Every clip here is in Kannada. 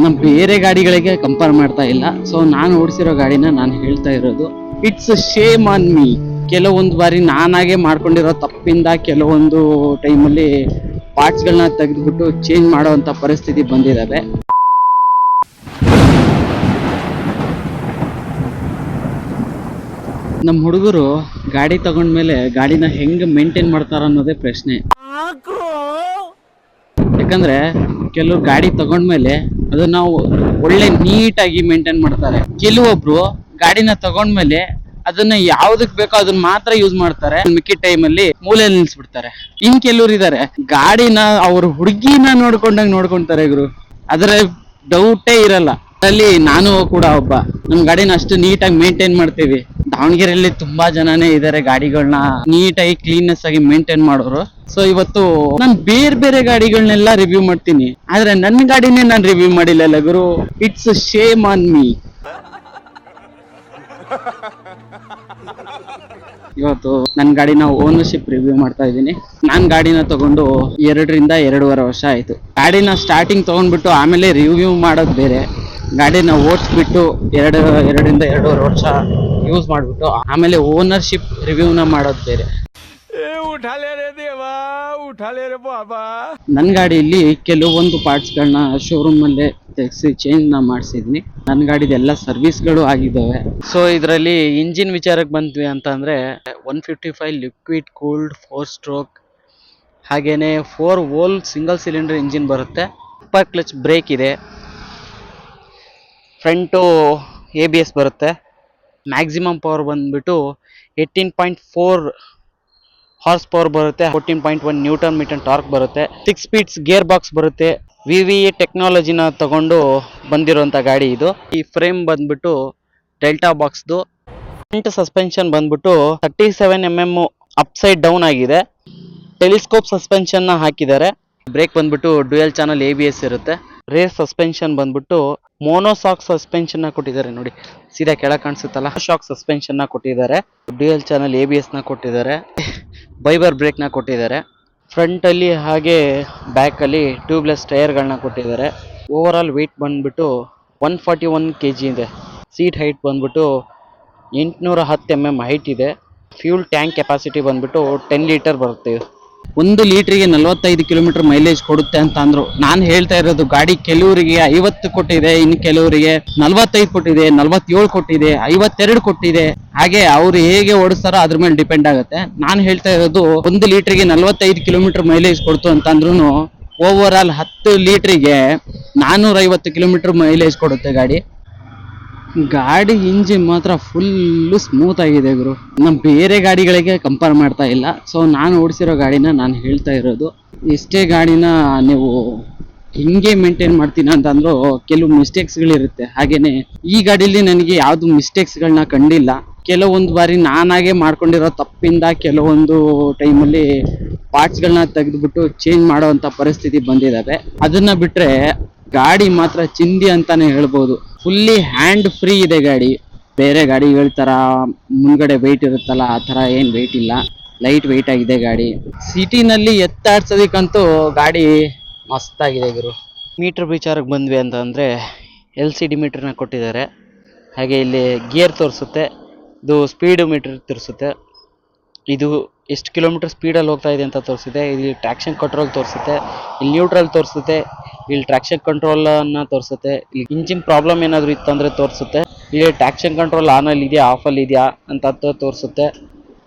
ನಮ್ ಬೇರೆ ಗಾಡಿಗಳಿಗೆ ಕಂಪೇರ್ ಮಾಡ್ತಾ ಇಲ್ಲ. ಸೊ ನಾನು ಓಡಿಸಿರೋ ಗಾಡಿನ ನಾನು ಹೇಳ್ತಾ ಇರೋದು. It's shame on me. ಕೆಲವೊಂದು ಬಾರಿ ನಾನಾಗೆ ಮಾಡ್ಕೊಂಡಿರೋ ತಪ್ಪಿಂದ ಕೆಲವೊಂದು ಟೈಮಲ್ಲಿ ಪಾರ್ಟ್ಸ್ಗಳನ್ನ ತೆಗೆದುಬಿಟ್ಟು ಚೇಂಜ್ ಮಾಡುವಂತ ಪರಿಸ್ಥಿತಿ ಬಂದಿದ್ದಾವೆ. ನಮ್ಮ ಹುಡುಗರು ಗಾಡಿ ತಗೊಂಡ್ಮೇಲೆ ಗಾಡಿನ ಹೆಂಗ್ ಮೇಂಟೈನ್ ಮಾಡ್ತಾರ ಅನ್ನೋದೇ ಪ್ರಶ್ನೆ. ಯಾಕಂದ್ರೆ ಕೆಲವ್ರು ಗಾಡಿ ತಗೊಂಡ್ಮೇಲೆ ಅದನ್ನ ಒಳ್ಳೆ ನೀಟಾಗಿ ಮೇಂಟೈನ್ ಮಾಡ್ತಾರೆ. ಕೆಲವೊಬ್ರು ಗಾಡಿನ ತಗೊಂಡ್ಮೇಲೆ ಅದನ್ನ ಯಾವ್ದಕ್ ಬೇಕೋ ಅದನ್ನ ಮಾತ್ರ ಯೂಸ್ ಮಾಡ್ತಾರೆ, ಮಿಕ್ಕಿ ಟೈಮ್ ಅಲ್ಲಿ ಮೂಲೆಯಲ್ಲಿ ನಿಲ್ಸ್ಬಿಡ್ತಾರೆ. ಇನ್ ಕೆಲವ್ರು ಇದಾರೆ ಗಾಡಿನ ಅವ್ರ ಹುಡುಗಿನ ನೋಡ್ಕೊಂತಾರೆ ಗುರು. ಅದರ ಡೌಟೇ ಇರಲ್ಲ. ಅಲ್ಲಿ ನಾನು ಕೂಡ ಒಬ್ಬ. ನಮ್ ಗಾಡಿನ ಅಷ್ಟು ನೀಟಾಗಿ ಮೇಂಟೈನ್ ಮಾಡ್ತೀವಿ. ದಾವಣಗೆರೆಯಲ್ಲಿ ತುಂಬಾ ಜನನೇ ಇದಾರೆ ಗಾಡಿಗಳನ್ನ ನೀಟಾಗಿ ಕ್ಲೀನ್ನೆಸ್ ಆಗಿ ಮೇಂಟೈನ್ ಮಾಡೋರು. ಸೊ ಇವತ್ತು ನಾನು ಬೇರೆ ಗಾಡಿಗಳನ್ನೆಲ್ಲ ರಿವ್ಯೂ ಮಾಡ್ತೀನಿ, ಆದ್ರೆ ನನ್ನ ಗಾಡಿನೇ ನಾನು ರಿವ್ಯೂ ಮಾಡಿಲ್ಲ ಗುರು. It's shame on me. ಇವತ್ತು ನನ್ನ ಗಾಡಿನ ಓನರ್ಶಿಪ್ ರಿವ್ಯೂ ಮಾಡ್ತಾ ಇದ್ದೀನಿ. ನಾನ್ ಗಾಡಿನ ತಗೊಂಡು 2.5 ವರ್ಷ ಆಯ್ತು. ಗಾಡಿನ ಸ್ಟಾರ್ಟಿಂಗ್ ತಗೊಂಡ್ಬಿಟ್ಟು ಆಮೇಲೆ ರಿವ್ಯೂ ಮಾಡೋದು ಬೇರೆ, ಗಾಡಿನ ಓಡಿಸ್ಬಿಟ್ಟು 2.5 ವರ್ಷ ಯೂಸ್ ಮಾಡ್ಬಿಟ್ಟು ಆಮೇಲೆ ಓನರ್ಶಿಪ್ ರಿವ್ಯೂನ ಮಾಡೋದು ಬೇರೆ. ನನ್ನ ಗಾಡಿಯಲ್ಲಿ ಕೆಲವೊಂದು ಪಾರ್ಟ್ಸ್ಗಳನ್ನ ಶೋರೂಮ್ ಅಲ್ಲೇ ತೆಗೆಸಿ ಚೇಂಜ್ ಮಾಡಿಸಿದ್ನಿ. ನನ್ನ ಗಾಡಿದ ಎಲ್ಲ ಸರ್ವಿಸ್ಗಳು ಆಗಿದ್ದಾವೆ. ಸೊ ಇದರಲ್ಲಿ ಇಂಜಿನ್ ವಿಚಾರಕ್ಕೆ ಬಂದ್ವಿ ಅಂತ ಅಂದ್ರೆ 155 ಲಿಕ್ವಿಡ್ ಕೂಲ್ಡ್ 4 ಸ್ಟ್ರೋಕ್, ಹಾಗೇನೆ 4 ವೋಲ್ ಸಿಂಗಲ್ ಸಿಲಿಂಡರ್ ಇಂಜಿನ್ ಬರುತ್ತೆ. ಸೂಪರ್ ಕ್ಲಚ್ ಬ್ರೇಕ್ ಇದೆ, ಫ್ರಂಟು ABS ಬರುತ್ತೆ. ಮ್ಯಾಕ್ಸಿಮಮ್ ಪವರ್ ಬಂದ್ಬಿಟ್ಟು 18.4 ಹಾರ್ಸ್ ಪವರ್ ಬರುತ್ತೆ. 14.1 ನ್ಯೂಟನ್ ಮೀಟರ್ ಟಾರ್ಕ್ ಬರುತ್ತೆ. 6 ಸ್ಪೀಡ್ಸ್ ಗೇರ್ ಬಾಕ್ಸ್ ಬರುತ್ತೆ. VVE ಟೆಕ್ನಾಲಜಿನ ತಗೊಂಡು ಬಂದಿರುವಂತ ಗಾಡಿ ಇದು. ಈ ಫ್ರೇಮ್ ಬಂದ್ಬಿಟ್ಟು ಡೆಲ್ಟಾ ಬಾಕ್ಸ್ದು. ಫ್ರಂಟ್ ಸಸ್ಪೆನ್ಷನ್ ಬಂದ್ಬಿಟ್ಟು 37mm ಅಪ್ಸೈಡ್ ಡೌನ್ ಆಗಿದೆ. ಟೆಲಿಸ್ಕೋಪ್ ಸಸ್ಪೆನ್ಷನ್ ಹಾಕಿದ್ದಾರೆ. ಬ್ರೇಕ್ ಬಂದ್ಬಿಟ್ಟು ಡ್ಯುಯಲ್ ಚಾನಲ್ ABS ಇರುತ್ತೆ. ರೇರ್ ಸಸ್ಪೆನ್ಷನ್ ಬಂದ್ಬಿಟ್ಟು ಮೋನೋಸಾಕ್ ಸಸ್ಪೆನ್ಷನ್ ನ ಕೊಟ್ಟಿದ್ದಾರೆ. ನೋಡಿ ಸೀದಾ ಕೆಳಗೆ ಕಾಣಿಸುತ್ತಲ್ಲ, ಶಾಕ್ ಸಸ್ಪೆನ್ಷನ್ ನ ಕೊಟ್ಟಿದ್ದಾರೆ. ಡ್ಯುಯಲ್ ಚಾನಲ್ ABS ನ ಕೊಟ್ಟಿದ್ದಾರೆ. ಬೈಬರ್ ಬ್ರೇಕ್ ನ ಕೊಟ್ಟಿದ್ದಾರೆ. ಫ್ರಂಟ್ ಅಲ್ಲಿ ಹಾಗೆ ಬ್ಯಾಕ್ ಅಲ್ಲಿ ಟ್ಯೂಬ್ಲೆಸ್ ಟೈರ್ ಗಳನ್ನ ಕೊಟ್ಟಿದ್ದಾರೆ. ಓವರ್ ಆಲ್ weight ಬಂದ್ಬಿಟ್ಟು 141 kg ಇದೆ. ಸೀಟ್ ಹೈಟ್ ಬಂದ್ಬಿಟ್ಟು 810 mm ಹೈಟ್ ಇದೆ. ಫ್ಯೂಲ್ ಟ್ಯಾಂಕ್ ಕೆಪಾಸಿಟಿ ಬಂದ್ಬಿಟ್ಟು 10 ಲೀಟರ್ ಬರುತ್ತೆ. 1 ಲೀಟರ್ಗೆ 45 ಕಿಲೋಮೀಟರ್ ಮೈಲೇಜ್ ಕೊಡುತ್ತೆ ಅಂತ ಅಂದ್ರು. ನಾನು ಹೇಳ್ತಾ ಇರೋದು ಗಾಡಿ ಕೆಲವರಿಗೆ 50 ಕೊಟ್ಟಿದೆ, ಇನ್ನು ಕೆಲವರಿಗೆ 45 ಕೊಟ್ಟಿದೆ, 47 ಕೊಟ್ಟಿದೆ, 52 ಕೊಟ್ಟಿದೆ. ಹಾಗೆ ಅವ್ರು ಹೇಗೆ ಓಡಿಸ್ತಾರೋ ಅದ್ರ ಮೇಲೆ ಡಿಪೆಂಡ್ ಆಗುತ್ತೆ. ನಾನು ಹೇಳ್ತಾ ಇರೋದು 1 ಲೀಟರ್ಗೆ 45 ಕಿಲೋಮೀಟರ್ ಮೈಲೇಜ್ ಕೊಡ್ತು ಅಂತ ಅಂದ್ರೂ ಓವರ್ ಆಲ್ 10 ಲೀಟರ್ಗೆ 450 ಕಿಲೋಮೀಟರ್ ಮೈಲೇಜ್ ಕೊಡುತ್ತೆ ಗಾಡಿ ಇಂಜಿನ್ ಮಾತ್ರ ಫುಲ್ಲು ಸ್ಮೂತ್ ಆಗಿದೆ ಗುರು. ನಮ್ ಬೇರೆ ಗಾಡಿಗಳಿಗೆ ಕಂಪೇರ್ ಮಾಡ್ತಾ ಇಲ್ಲ. ಸೊ ನಾನು ಓಡಿಸಿರೋ ಗಾಡಿನ ನಾನು ಹೇಳ್ತಾ ಇರೋದು. ಎಷ್ಟೇ ಗಾಡಿನ ನೀವು ಹಿಂಗೆ ಮೇಂಟೈನ್ ಮಾಡ್ತೀನಿ ಅಂತ ಅಂದ್ರೂ ಕೆಲವು ಮಿಸ್ಟೇಕ್ಸ್ಗಳಿರುತ್ತೆ. ಹಾಗೇನೆ ಈ ಗಾಡಿಲಿ ನನಗೆ ಯಾವ್ದು ಮಿಸ್ಟೇಕ್ಸ್ಗಳನ್ನ ಕಂಡಿಲ್ಲ. ಕೆಲವೊಂದು ಬಾರಿ ನಾನಾಗೆ ಮಾಡ್ಕೊಂಡಿರೋ ತಪ್ಪಿಂದ ಕೆಲವೊಂದು ಟೈಮಲ್ಲಿ ಪಾರ್ಟ್ಸ್ಗಳನ್ನ ತೆಗೆದುಬಿಟ್ಟು ಚೇಂಜ್ ಮಾಡುವಂತ ಪರಿಸ್ಥಿತಿ ಬಂದಿದ್ದಾವೆ. ಅದನ್ನ ಬಿಟ್ರೆ ಗಾಡಿ ಮಾತ್ರ ಚಿಂದಿ ಅಂತಾನೆ ಹೇಳ್ಬೋದು. ಫುಲ್ಲಿ ಹ್ಯಾಂಡ್ ಫ್ರೀ ಇದೆ ಗಾಡಿ. ಬೇರೆ ಗಾಡಿಗಳ ತರ ಮುಂದ್ಗಡೆ ವೆಯ್ಟ್ ಇರುತ್ತಲ್ಲ, ಆ ತರ ಏನ್ ವೆಯ್ಟ್ ಇಲ್ಲ. ಲೈಟ್ ವೆಯ್ಟ್ ಆಗಿದೆ ಗಾಡಿ. ಸಿಟಿನಲ್ಲಿ ಎತ್ತಾಡ್ಸೋದಕ್ಕಂತೂ ಗಾಡಿ ಮಸ್ತಾಗಿದೆ ಗುರು. ಮೀಟರ್ ವಿಚಾರಕ್ಕೆ ಬಂದ್ವಿ ಅಂತ ಅಂದ್ರೆ LCD ಮೀಟರ್ನ ಕೊಟ್ಟಿದ್ದಾರೆ. ಹಾಗೆ ಇಲ್ಲಿ ಗೇರ್ ತೋರಿಸುತ್ತೆ, ಇದು ಸ್ಪೀಡ್ ಮೀಟರ್ ತೋರಿಸುತ್ತೆ. ಇದು ಎಷ್ಟು ಕಿಲೋಮೀಟರ್ ಸ್ಪೀಡಲ್ಲಿ ಹೋಗ್ತಾ ಇದೆ ಅಂತ ತೋರಿಸುತ್ತೆ. ಇಲ್ಲಿ ಟ್ರಾಕ್ಷನ್ ಕಂಟ್ರೋಲ್ ತೋರಿಸುತ್ತೆ, ಇಲ್ಲಿ ನ್ಯೂಟ್ರಲ್ ತೋರಿಸುತ್ತೆ, ಇಲ್ಲಿ ಟ್ರಾಕ್ಷನ್ ಕಂಟ್ರೋಲ್ ಅನ್ನ ತೋರಿಸುತ್ತೆ. ಇಲ್ಲಿ ಇಂಜಿನ್ ಪ್ರಾಬ್ಲಮ್ ಏನಾದ್ರು ಇತ್ತಂದ್ರೆ ತೋರಿಸುತ್ತೆ. ಇಲ್ಲಿ ಟ್ರಾಕ್ಷನ್ ಕಂಟ್ರೋಲ್ ಆನ್ ಅಲ್ಲಿ ಇದೆಯಾ ಆಫ್ ಅಲ್ಲಿ ಇದೆಯಾ ಅಂತ ತೋರಿಸುತ್ತೆ.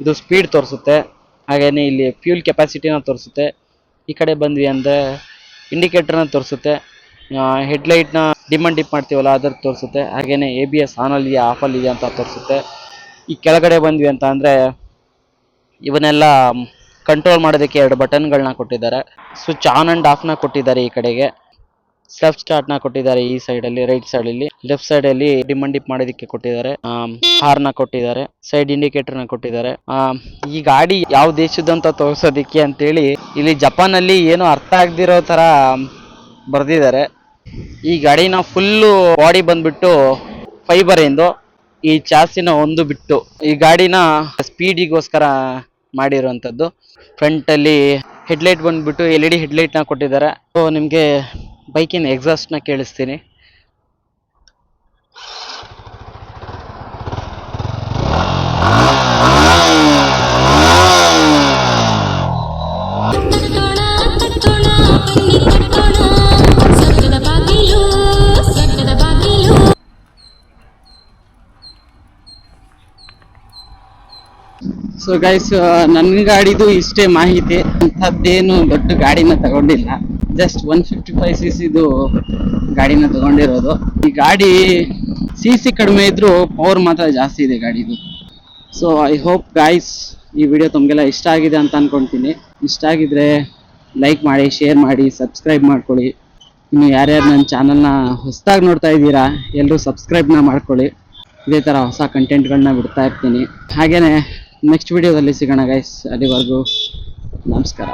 ಇದು ಸ್ಪೀಡ್ ತೋರಿಸುತ್ತೆ. ಹಾಗೇನೆ ಇಲ್ಲಿ ಫ್ಯೂಲ್ ಕೆಪಾಸಿಟಿನ ತೋರಿಸುತ್ತೆ. ಈ ಕಡೆ ಬಂದ್ವಿ ಅಂದ್ರೆ ಇಂಡಿಕೇಟರ್ನ ತೋರಿಸುತ್ತೆ. ಹೆಡ್ಲೈಟ್ನ ಡಿಮ್ ಅಂಡ್ ಡಿಪ್ ಮಾಡ್ತೀವಲ್ಲ ಅದ್ರ ತೋರಿಸುತ್ತೆ. ಹಾಗೇನೆ ABS ಆನ್ ಅಲ್ಲಿ ಇದೆಯಾ ಆಫ್ ಅಲ್ಲಿ ಇದೆಯಾ ಅಂತ ತೋರಿಸುತ್ತೆ. ಈ ಕೆಳಗಡೆ ಬಂದ್ವಿ ಅಂತ ಅಂದ್ರೆ ಇವನ್ನೆಲ್ಲ ಕಂಟ್ರೋಲ್ ಮಾಡೋದಕ್ಕೆ 2 ಬಟನ್ಗಳನ್ನ ಕೊಟ್ಟಿದ್ದಾರೆ. ಸ್ವಿಚ್ ಆನ್ ಅಂಡ್ ಆಫ್ ನ ಕೊಟ್ಟಿದ್ದಾರೆ. ಈ ಕಡೆಗೆ ಸೆಲ್ಫ್ ಸ್ಟಾರ್ಟ್ ನ ಕೊಟ್ಟಿದ್ದಾರೆ. ಈ ಸೈಡ್ ಅಲ್ಲಿ ರೈಟ್ ಸೈಡ್ ಅಲ್ಲಿ, ಲೆಫ್ಟ್ ಸೈಡ್ ಅಲ್ಲಿ ಡಿಮ್ ಅಂಡ್ ಡಿಪ್ ಮಾಡೋದಕ್ಕೆ ಕೊಟ್ಟಿದ್ದಾರೆ. ಹಾರ್ನ್ ಕೊಟ್ಟಿದ್ದಾರೆ, ಸೈಡ್ ಇಂಡಿಕೇಟರ್ ನ ಕೊಟ್ಟಿದ್ದಾರೆ. ಈ ಗಾಡಿ ಯಾವ ದೇಶದಂತ ತೋರಿಸೋದಿಕ್ಕೆ ಅಂತೇಳಿ ಇಲ್ಲಿ ಜಪಾನ್ ಅಲ್ಲಿ ಏನು ಅರ್ಥ ಆಗದಿರೋ ತರ ಬರ್ದಿದ್ದಾರೆ. ಈ ಗಾಡಿನ ಫುಲ್ಲು ಬಾಡಿ ಬಂದ್ಬಿಟ್ಟು ಫೈಬರ್ ಎಂದು, ಈ ಚಾಸಿನ ಒಂದು ಬಿಟ್ಟು ಈ ಗಾಡಿನ ಸ್ಪೀಡಿಗೋಸ್ಕರ ಮಾಡಿರುವಂತದ್ದು. ಫ್ರಂಟ್ ಅಲ್ಲಿ ಹೆಡ್ಲೈಟ್ ಬಂದ್ಬಿಟ್ಟು LED ಹೆಡ್ಲೈಟ್ ನ ಕೊಟ್ಟಿದ್ದಾರೆ. ಸೊ ನಿಮ್ಗೆ ಬೈಕಿನ ಎಕ್ಸಾಸ್ಟ್ ನ ಕೇಳಿಸ್ತೀನಿ. ಸೊ ಗೈಸ್, ನನ್ನ ಗಾಡಿದು ಇಷ್ಟೇ ಮಾಹಿತಿ. ಅಂಥದ್ದೇನು ದೊಡ್ಡ ಗಾಡಿನ ತಗೊಂಡಿಲ್ಲ, ಜಸ್ಟ್ 155 cc ಗಾಡಿನ ತಗೊಂಡಿರೋದು. ಈ ಗಾಡಿ CC ಕಡಿಮೆ ಇದ್ರೂ ಪವರ್ ಮಾತ್ರ ಜಾಸ್ತಿ ಇದೆ ಗಾಡಿದು. ಸೊ ಐ ಹೋಪ್ ಗೈಸ್ ಈ ವಿಡಿಯೋ ತಮಗೆಲ್ಲ ಇಷ್ಟ ಆಗಿದೆ ಅಂತ ಅನ್ಕೊಂತೀನಿ. ಇಷ್ಟ ಆಗಿದ್ರೆ ಲೈಕ್ ಮಾಡಿ, ಶೇರ್ ಮಾಡಿ, ಸಬ್ಸ್ಕ್ರೈಬ್ ಮಾಡ್ಕೊಳ್ಳಿ. ಇನ್ನು ಯಾರ್ಯಾರು ನನ್ನ ಚಾನಲ್ನ ಹೊಸದಾಗಿ ನೋಡ್ತಾ ಇದ್ದೀರಾ ಎಲ್ಲರೂ ಸಬ್ಸ್ಕ್ರೈಬ್ನ ಮಾಡ್ಕೊಳ್ಳಿ. ಇದೇ ಥರ ಹೊಸ ಕಂಟೆಂಟ್ಗಳನ್ನ ಬಿಡ್ತಾ ಇರ್ತೀನಿ. ಹಾಗೆಯೇ ನೆಕ್ಸ್ಟ್ ವಿಡಿಯೋದಲ್ಲಿ ಸಿಗೋಣ ಗೈಸ್. ಅಲ್ಲಿವರೆಗೂ ನಮಸ್ಕಾರ.